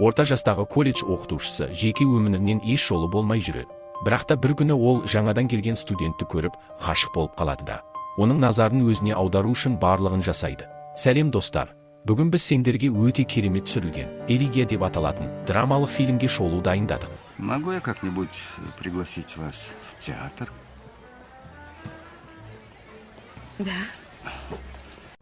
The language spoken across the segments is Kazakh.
Орта жастағы колледж оқытушысы жеке өмірінен еш жолы болмай жүреді. Бірақ та бір күні ол жаңадан келген студентті көріп, ғашық болып қалады да. Оның назарын өзіне аудару үшін барлығын жасайды. Сәлем достар. Бүгін біз сендерге өте керемет түсірілген «Элегия» деп аталатын драмалық фильмге шолу дайындадық. Могу я как-нибудь пригласить вас в театр? Да.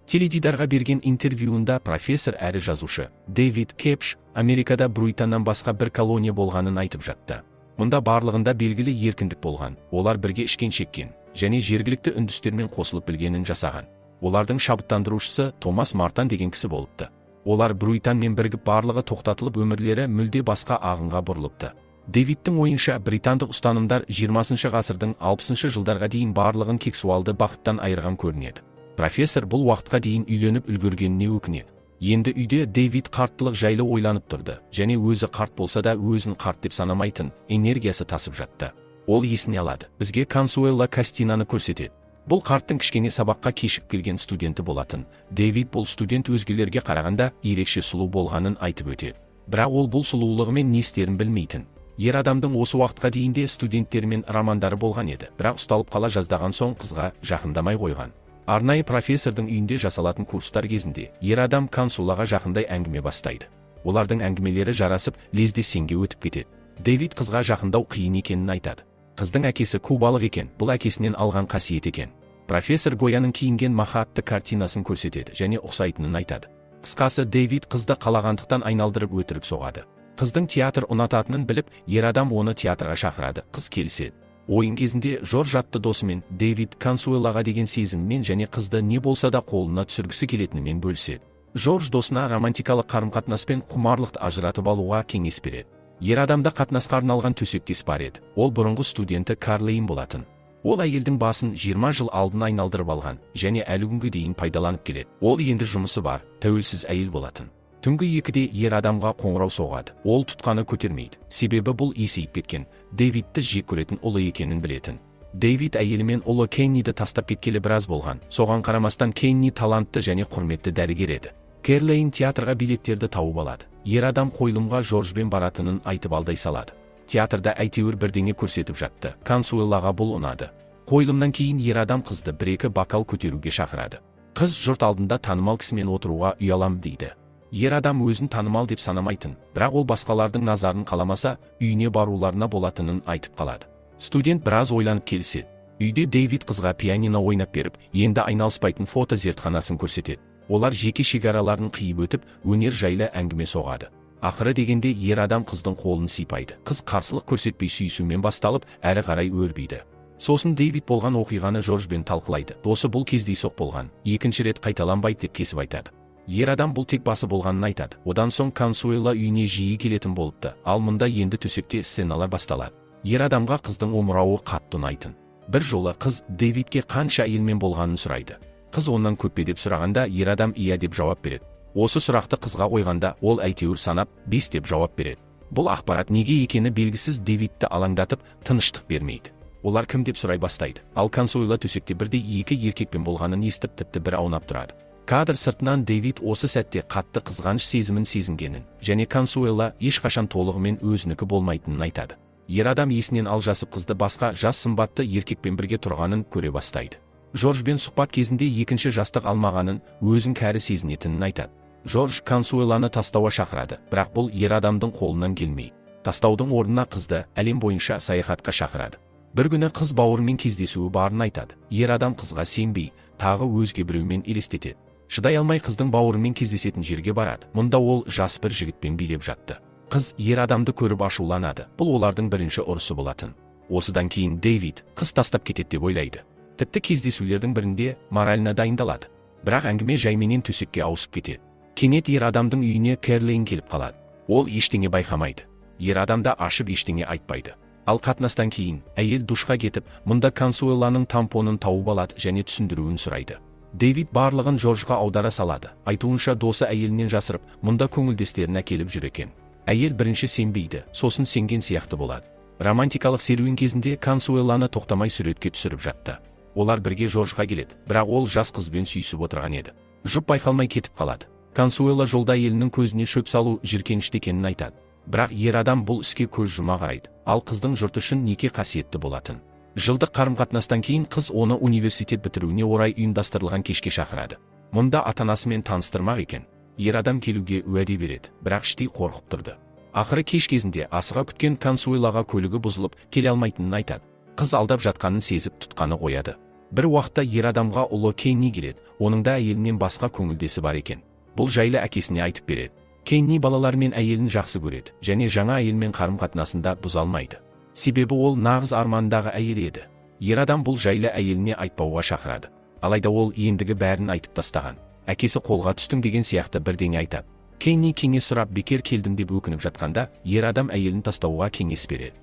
Теледидарға берген интервьюында профессор әрі жазушы Дэвид Кепш Америкада Бруйтаннан басқа бір колония болғанын айтып жатты. Мұнда барлығында белгілі еркіндік болған, олар бірге ішкен шеккен, және жергілікті үндістермен қосылып білгенін жасаған. Олардың шабыттандырушысы Томас Мартан деген кісі болыпты. Олар Бруйтанмен бірігіп барлығы тоқтатылып өмірлері мүлде басқа ағынға бұрылыпты. Дэвидтің ойынша британдық ұстанымдар 20 ғасырдың 60 жылдарға дейін барлығын сексуалды бақыттан айырған көрінеді. Профессор бұл уақытқа дейін үйленіп үлгергеніне өкінеді. Енді үйде Дэвид қарттылық жайлы ойланып тұрды, және өзі қарт болса да өзін қарт деп санамайтын энергиясы тасып жатты. Ол есіне алады. Бізге Консуэла Кастинаны көрсетеді. Бұл қарттың кішкене сабаққа кешігіп келген студенті болатын. Дэвид бұл студент өзгелерге қарағанда ерекше сұлу болғанын айтып өтеді. Бірақ ол бұл сұлулығымен не істерін білмейтін. Ер адамдың осы уақытқа дейінде студенттермен романдары болған еді, бірақ ұсталып қала жаздаған соң қызға жақындамай қойған. Арнайы профессордың үйінде жасалатын курстар кезінде ер адам Консулаға жақындай әңгіме бастайды. Олардың әңгімелері жарасып, лезде сенге өтіп кетеді. Дэвид қызға жақындау қиын екенін айтады. Қыздың әкесі кубалық екен, бұл әкесінен алған қасиет екен. Профессор Гояның киінген маха атты картинасын көрсетеді және ұқсайтынын айтады. Қысқасы, Дэвид қызды қалағандықтан айналдырып өтірік соғады. Қыздың театр ұнататынын біліп, ер адам оны театрға шақырады. Қыз келіседі. Ойын кезінде Жорж атты досымен Дэвид Консуэлаға деген сезіммен және қызды не болса да қолына түсіргісі келетінімен бөліседі. Жорж досына романтикалық қарым-қатынаспен құмарлықты ажыратып алуға кеңес береді. Ер адамда қатынасқа арналған төсектес бар еді. Ол бұрынғы студенті Карлейн болатын. Ол әйелдің басын 20 жыл алдын айналдырып алған және әлі күнге дейін пайдаланып келеді. Ол енді жұмысы бар, тәуелсіз әйел болатын. Түнгі 2-де ер адамға қоңырау соғады. Ол тұтқаны көтермейді. Себебі бұл есейіп кеткен, Дэвидті жек көретін ұлы екенін білетін. Дэвид әйелімен ұлы Кенниді тастап кеткелі біраз болған. Соған қарамастан Кенни талантты және құрметті дәрігер еді. Карлейн театрға билеттерді тауып алады. Ер адам қойылымға Жоржбен баратынын айтып алдай салады. Театрда әйтеуір бірдеңе көрсетіп жатты. Консуэлаға бұл ұнады. Қойылымнан кейін ер адам қызды 1-2 бокал көтеруге шақырады. Қыз жұрт алдында танымал кісімен отыруға ұялам дейді. Ер адам өзін танымал деп санамайтын, бірақ ол басқалардың назарын қаламаса, үйіне баруларына болатынын айтып қалады. Студент біраз ойланып келіседі. Үйде Дэвид қызға пианино ойнап беріп, енді айналыспайтын фото зертханасын көрсетеді. Олар жеке шекараларын қиып өтіп, өнер жайлы әңгіме соғады. Ақыры дегенде ер адам қыздың қолын сипайды. Қыз қарсылық көрсетпей сүйісумен басталып, әрі қарай өрбиді. Сосын Дэвид болған оқиғаны Жоржбен талқылайды. Досы бұл кездейсоқ болған, екінші рет қайталанбайды деп кесіп айтады. Ер адам бұл тек басы болғанын айтады. Одан соң Консуэла үйіне жиі келетін болыпты, ал мұнда енді төсекте сценалар басталады. Ер адамға қыздың омырауы қатты ұнайтын. Бір жолы қыз Дэвидке қанша әйелмен болғанын сұрайды. Қыз онан көп пе деп сұрағанда ер адам иә деп жауап береді. Осы сұрақты қызға қойғанда ол әйтеуір санап 5 деп жауап береді. Бұл ақпарат неге екені белгісіз Дэвидті алаңдатып, тыныштық бермейді. Олар кім деп сұрай бастайды. Ал Консуэла төсекте бірде 2 еркекпен болғанын естіп тіпті бір аунап тұрады. Кадр сыртынан Дэвид осы сәтте қатты қызғаныш сезімін сезінгенін, және Консуэла ешқашан толығымен өзінікі болмайтынын айтады. Ер адам есінен алжасып қызды басқа жас сымбатты еркекпен бірге тұрғанын көре бастайды. Жоржбен сұхбат кезінде екінші жастық алмағанын, өзін кәрі сезінетінін айтады. Жорж Консуэланы тастауға шақырады, бірақ бұл ер адамдың қолынан келмейді. Тастаудың орнына қызды әлем бойынша саяхатқа шақырады. Бір күні қыз бауырымен кездесуі барын айтады. Ер адам қызға сенбей, тағы өзге біреумен елестетеді. Шыдай алмай қыздың бауырымен кездесетін жерге барады. Мұнда ол жас бір жігітпен билеп жатты. Қыз ер адамды көріп ашуланады. Бұл олардың бірінші ұрысы болатын. Осыдан кейін Дэвид қыз тастап кетеді деп ойлайды. Тіпті кездесулердің бірінде морально дайындалады. Бірақ әңгіме жайменен төсекке ауысып кетеді. Кенет ер адамдың үйіне Карлейн келіп қалады. Ол ештеңе байқамайды. Ер адамда ашып ештеңе айтпайды. Ал қатынастан кейін әйел душқа кетіп, мұнда Консуэланың тампонын тауып алады және түсіндіруін сұрайды. Дэвид барлығын Жоржға аудара салады. Айтуынша досы әйелінен жасырып, мұнда көңілдестерін әкеліп жүр екен. Әйел бірінші сенбейді, сосын сенген сияқты болады. Романтикалық серуен кезінде Консуэланы тоқтамай суретке түсіріп жатты. Олар бірге Жоржға келеді, бірақ ол жас қызбен сүйісіп отырған еді. Жұп байқалмай кетіп қалады. Консуэла жолда әйелінің көзіне шөп салу жиіркенішті екенін айтады. Бірақ ер адам бұл іске көз жұма қарайды, ал қыздың жұрт үшін неке қасиетті болатын. Жылдық қарым-қатынастан кейін қыз оны университет бітіруіне орай ұйымдастырылған кешке шақырады. Мұнда ата-анасымен таныстырмақ екен. Ер адам келуге уәде береді, бірақ іштей қорқып тұрды. Ақыры кеш кезінде асыға күткен Консуэлаға көлігі бұзылып келе алмайтынын айтады. Қыз алдап жатқанын сезіп тұтқаны қояды. Бір уақытта ер адамға ұлы Кенни келеді, оның да әйелінен басқа көңілдесі бар екен. Бұл жайлы әкесіне айтып береді. Кенни балалары мен әйелін жақсы көреді, және жаңа әйелмен қарым-қатынасында бұза алмайды. Себебі ол нағыз армандағы әйел еді. Ер адам бұл жайлы әйеліне айтпауға шақырады. Алайда ол ендігі бәрін айтып тастаған. Әкесі қолға түстің деген сияқты бірдеңе айтады. Кенни кеңес сұрап бекер келдім деп өкініп жатқанда, ер адам әйелін тастауға кеңес береді.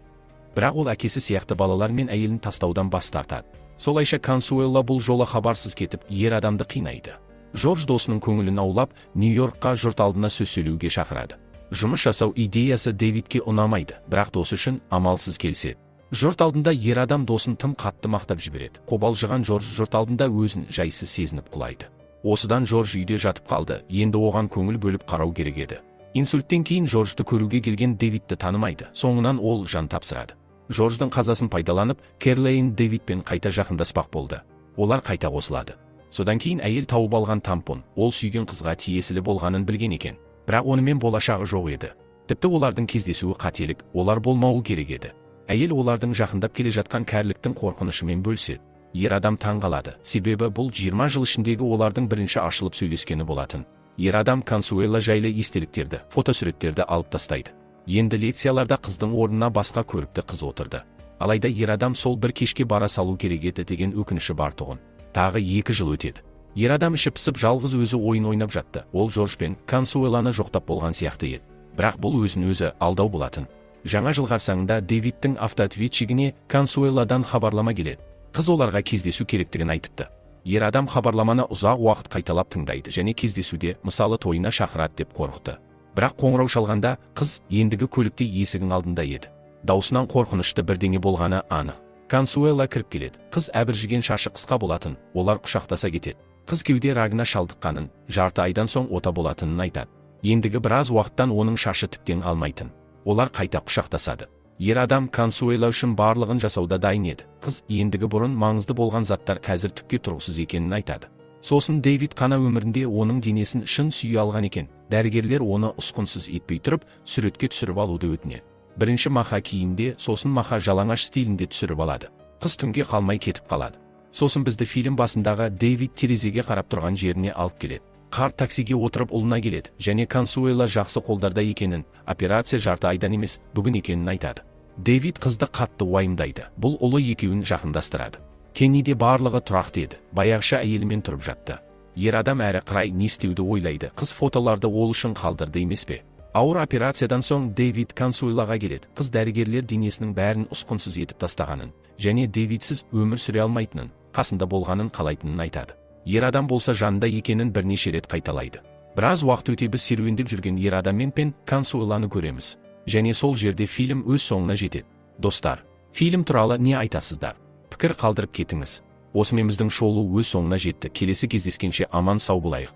Бірақ ол әкесі сияқты балалар мен әйелін тастаудан бас тартады. Солайша Консуэла бұл жолы хабарсыз кетіп, ер адамды қинайды. Жорж досының көңілін аулап, Нью-Йоркқа жұрт алдына сөз сөйлеуге шақырады. Жұмыс жасау идеясы Дэвидке ұнамайды, бірақ досы үшін амалсыз келіседі. Жұрт алдында ер адам досын тым қатты мақтап жібереді. Қобалжыған Жорж жұрт алдында өзін жайсыз сезініп құлайды. Осыдан Жорж үйде жатып қалды, енді оған көңіл бөліп қарау керек еді. Инсульттен кейін Жоржды көруге келген Дэвидті танымайды, соңынан ол жан тапсырады. Жорждың қазасын пайдаланып, Кэрлейн Дэвидпен қайта жақындаспақ болды. Олар қайта қосылады. Содан кейін әйел тауып алған тампон, ол сүйген қызға тиесілі болғанын білген екен. Бірақ онымен болашағы жоқ еді. Тіпті олардың кездесуі қателік, олар болмауы керек еді. Әйел олардың жақындап келе жатқан кәріліктің қорқынышымен бөліседі. Ер адам таң қалады, себебі бұл 20 жыл ішіндегі олардың бірінші ашылып сөйлескені болатын. Ер адам Консуэла жайлы естеліктерді, фотосуреттерді алып тастайды. Енді лекцияларда қыздың орнына басқа көрікті қыз отырды. Алайда ер адам сол бір кешке бара салу керек еді деген өкініші бар тұғын. Тағы 2 жыл өтеді. Ер адам іші пысып жалғыз өзі ойын ойнап жатты. Ол Жорж пен Консуэланы жоқтап болған сияқты еді. Бірақ бұл өзін-өзі алдау болатын. Жаңа жыл қарсаңында Дэвидтің автоответчигіне Консуэладан хабарлама келеді. Қыз оларға кездесу керектігін айтыпты. Ер адам хабарламаны ұзақ уақыт қайталап тыңдайды және кездесуде мысалы тойына шақырады деп қорықты. Бірақ қоңырау шалғанда қыз ендігі көлікте есігің алдында еді. Даусынан қорқынышты бірдеңе болғаны анық. Консуэла кіріп келеді. Қыз әбіржіген шашы қысқа болатын, олар құшақтаса кетеді. Қыз кеуде рагына шалдыққанын, жарты айдан соң ота болатынын айтады. Ендігі біраз уақыттан оның шашы тіптен қалмайтын. Олар қайта құшақтасады. Ер адам Консуэла үшін барлығын жасауда дайын еді. Қыз ендігі бұрын маңызды болған заттар қазір түкке тұрғысыз екенін айтады. Сосын Дэвид қана өмірінде оның денесін шын сүйе алған екен. Дәрігерлер оны ұсқынсыз етпей тұрып, суретке түсіріп алуды өтінеді. Бірінші маха киімде, сосын маха жалаңаш стилінде түсіріп алады. Қыз түнге қалмай кетіп қалады. Сосын бізді фильм басындағы Дэвид терезеге қарап тұрған жеріне алып келеді. Қарт таксиге отырып ұлына келеді, және Консуэла жақсы қолдарда екенін, операция жарты айдан емес, бүгін екенін айтады. Дэвид қызды қатты уайымдайды. Бұл ұлы екеуін жақындастырады. Кенниде барлығы тұрақты еді. Баяғыша әйелімен тұрып жатты. Ер адам әрі қарай не істеуді ойлайды. Қыз фотоларды ол үшін қалдырды емес пе? Ауыр операциядан соң Дэвид Консуэлаға келеді. Қыз дәрігерлер денесінің бәрін ұсқынсыз етіп тастағанын, және Дэвидсіз өмір сүре алмайтынын, қасында болғанын қалайтынын айтады. Ер адам болса жанында екенін бірнеше рет қайталайды. Біраз уақыт өте біз серуендеп жүрген ер адаммен пен Консуэланы көреміз. Және сол жерде фильм өз соңына жетеді. Достар, фильм туралы не айтасыздар? Пікір қалдырып кетіңіз. Осымен біздің шоу өз соңына жетті. Келесі кездескенше аман сау болайық.